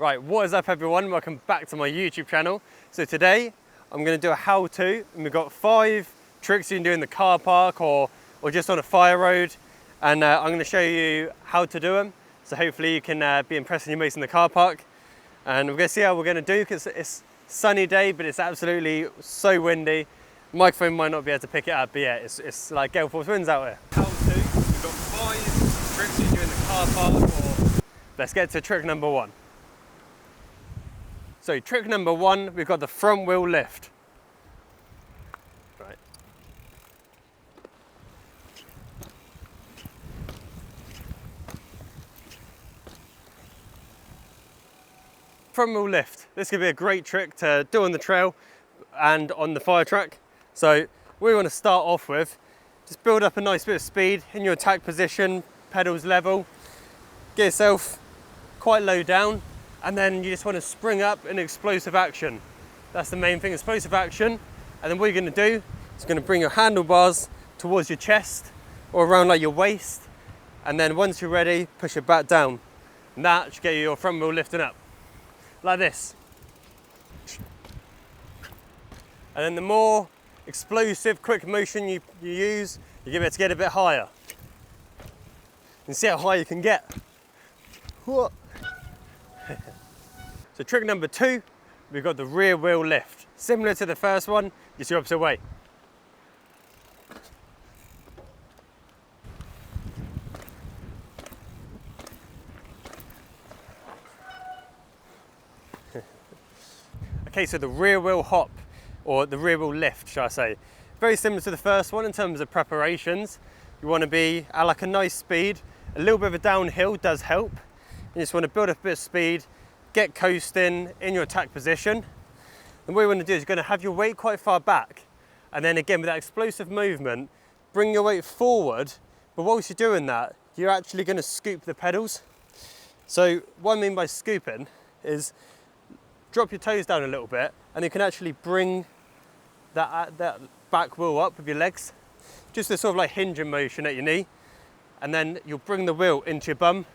Right, what is up everyone? Welcome back to my YouTube channel. So today I'm going to do a how-to, and we've got 5 tricks you can do in the car park or just on a fire road, and I'm going to show you how to do them. So hopefully you can be impressing your mates in the car park, and we're going to see how we're going to do, because it's a sunny day but it's absolutely so windy. The microphone might not be able to pick it up, but yeah, it's like gale force winds out here. How-to, we've got 5 tricks you can do in the car park, let's get to trick number 1. So trick number 1, we've got the front wheel lift. Right. Front wheel lift. This could be a great trick to do on the trail and on the fire track. So we want to start off with, just build up a nice bit of speed in your attack position, pedals level, get yourself quite low down, and then you just want to spring up in explosive action. That's the main thing, explosive action. And then what you're going to do is going to bring your handlebars towards your chest or around like your waist, and then once you're ready, push it back down. And that should get you your front wheel lifting up, like this. And then the more explosive, quick motion you use, you're going to get a bit higher. And see how high you can get. So trick number 2, we've got the rear wheel lift. Similar to the first one, just the opposite way. Okay, so the rear wheel hop, or the rear wheel lift, shall I say. Very similar to the first one in terms of preparations. You want to be at like a nice speed. A little bit of a downhill does help. You just want to build up a bit of speed, get coasting in your attack position. And what you want to do is you're going to have your weight quite far back. And then again, with that explosive movement, bring your weight forward. But whilst you're doing that, you're actually going to scoop the pedals. So what I mean by scooping is drop your toes down a little bit, and you can actually bring that back wheel up with your legs. Just a sort of like hinging motion at your knee. And then you'll bring the wheel into your bum.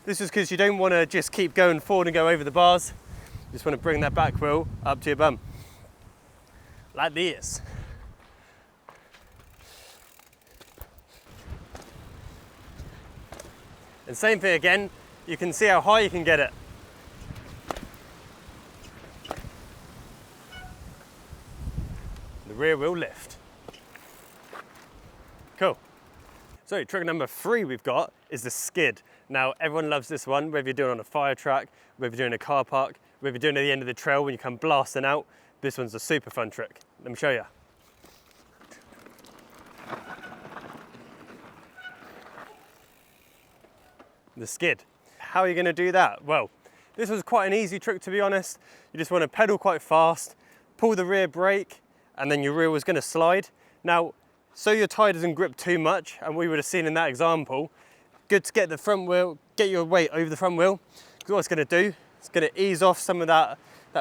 This is because you don't want to just keep going forward and go over the bars. You just want to bring that back wheel up to your bum. Like this. And same thing again, you can see how high you can get it. The rear wheel lift. Cool. So trick number 3 we've got is the skid. Now everyone loves this one, whether you're doing it on a fire track, whether you're doing a car park, whether you're doing it at the end of the trail when you come blasting out. This one's a super fun trick. Let me show you. The skid. How are you going to do that? Well, this was quite an easy trick, to be honest. You just want to pedal quite fast, pull the rear brake, and then your rear was going to slide. Now, so your tyre doesn't grip too much, and we would have seen in that example, good to get the front wheel, get your weight over the front wheel, because what it's going to do, it's going to ease off some of that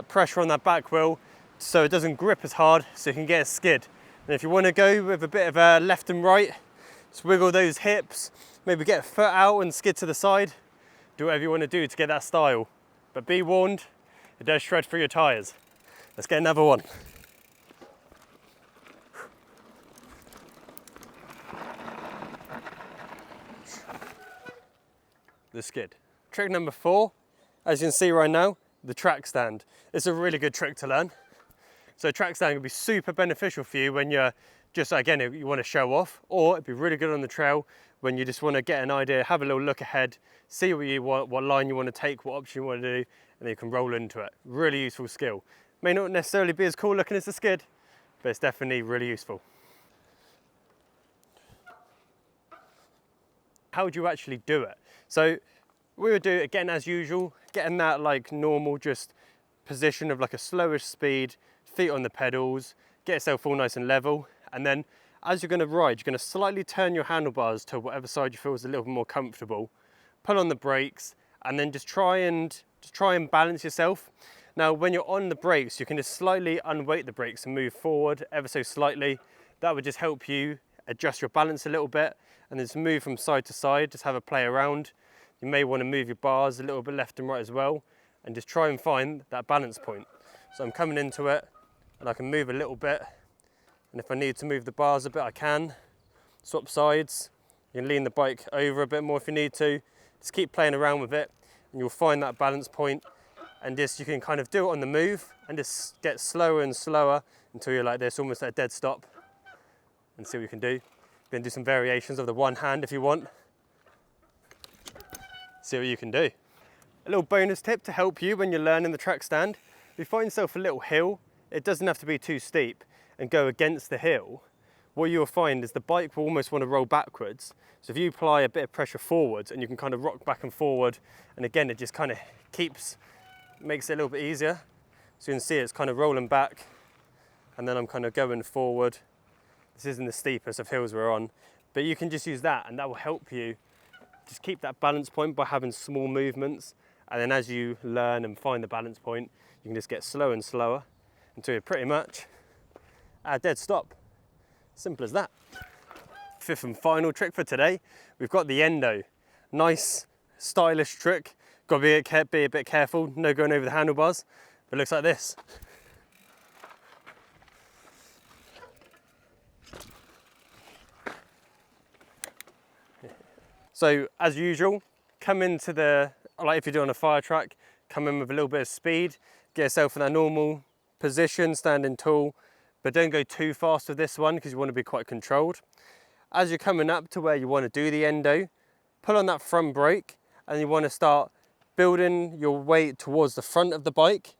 pressure on that back wheel, so it doesn't grip as hard, so you can get a skid. And if you want to go with a bit of a left and right, just wiggle those hips, maybe get a foot out and skid to the side, do whatever you want to do to get that style. But be warned, it does shred through your tyres. Let's get another one. The skid. Trick number 4, as you can see right now, the track stand. It's a really good trick to learn. So track stand can be super beneficial for you when you're just, again, you want to show off, or it'd be really good on the trail when you just want to get an idea, have a little look ahead, see what you want, what line you want to take, what option you want to do, and then you can roll into it. Really useful skill. May not necessarily be as cool looking as the skid, but it's definitely really useful. How would you actually do it? So we would do it again as usual, getting that like normal just position of like a slowish speed, feet on the pedals, get yourself all nice and level, and then as you're going to ride, you're going to slightly turn your handlebars to whatever side you feel is a little bit more comfortable, pull on the brakes, and then just try and balance yourself. Now when you're on the brakes, you can just slightly unweight the brakes and move forward ever so slightly. That would just help you adjust your balance a little bit, and then just move from side to side, just have a play around. You may want to move your bars a little bit left and right as well, and just try and find that balance point. So I'm coming into it and I can move a little bit, and if I need to move the bars a bit I can. Swap sides, you can lean the bike over a bit more if you need to. Just keep playing around with it and you'll find that balance point, and just you can kind of do it on the move and just get slower and slower until you're like this, almost at a dead stop, and see what you can do. Then do some variations of the one hand if you want. See what you can do. A little bonus tip to help you when you're learning the track stand. If you find yourself a little hill, it doesn't have to be too steep, and go against the hill, what you'll find is the bike will almost want to roll backwards. So if you apply a bit of pressure forwards and you can kind of rock back and forward, and again it just kind of makes it a little bit easier. So you can see it's kind of rolling back, and then I'm kind of going forward. This isn't the steepest of hills we're on, but you can just use that and that will help you just keep that balance point by having small movements. And then as you learn and find the balance point, you can just get slower and slower until you're pretty much at a dead stop. Simple as that. Fifth and final trick for today, we've got the Endo. Nice, stylish trick. Got to be a bit careful, no going over the handlebars, but it looks like this. So as usual, come into like if you're doing a fire track, come in with a little bit of speed, get yourself in that normal position, standing tall, but don't go too fast with this one because you want to be quite controlled. As you're coming up to where you want to do the Endo, pull on that front brake, and you want to start building your weight towards the front of the bike.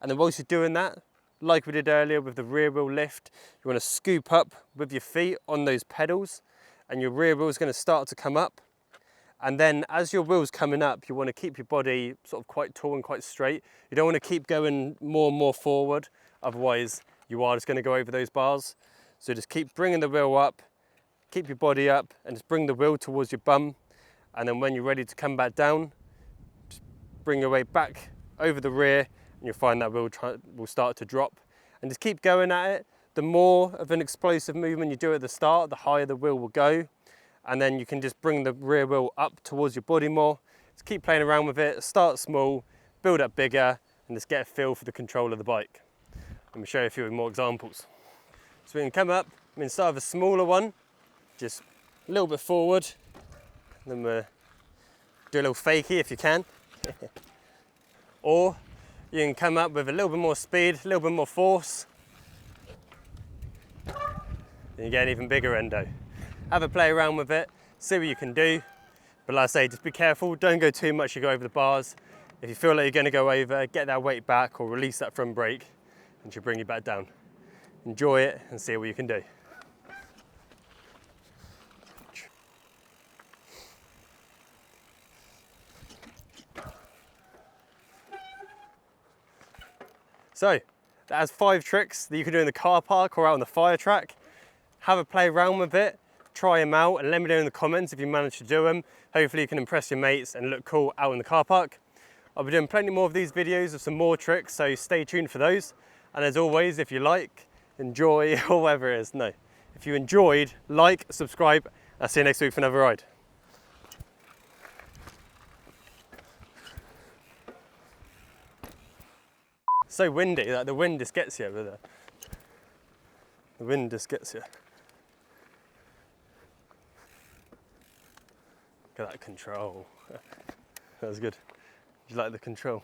And then whilst you're doing that, like we did earlier with the rear wheel lift, you want to scoop up with your feet on those pedals, and your rear wheel is going to start to come up. And then as your wheel's coming up, you want to keep your body sort of quite tall and quite straight. You don't want to keep going more and more forward, otherwise you are just going to go over those bars. So just keep bringing the wheel up, keep your body up, and just bring the wheel towards your bum. And then when you're ready to come back down, just bring your weight back over the rear, and you'll find that wheel will start to drop. And just keep going at it. The more of an explosive movement you do at the start, the higher the wheel will go. And then you can just bring the rear wheel up towards your body more. Just keep playing around with it, start small, build up bigger, and just get a feel for the control of the bike. Let me show you a few more examples. So we can come up, we can start with a smaller one, just a little bit forward, then we'll do a little fakie if you can. Or you can come up with a little bit more speed, a little bit more force, and you get an even bigger Endo. Have a play around with it, see what you can do. But like I say, just be careful, don't go too much, you go over the bars. If you feel like you're going to go over, get that weight back or release that front brake, and she'll bring you back down. Enjoy it and see what you can do. So, that's 5 tricks that you can do in the car park or out on the fire track. Have a play around with it. Try them out and let me know in the comments if you manage to do them. Hopefully you can impress your mates and look cool out in the car park. I'll be doing plenty more of these videos of some more tricks, so stay tuned for those. And as always, if you like, enjoy, or whatever it is, if you enjoyed, like, subscribe. I'll see you next week for another ride. So windy, like the wind just gets you over there. The wind just gets you. Look at that control. That was good. Did you like the control?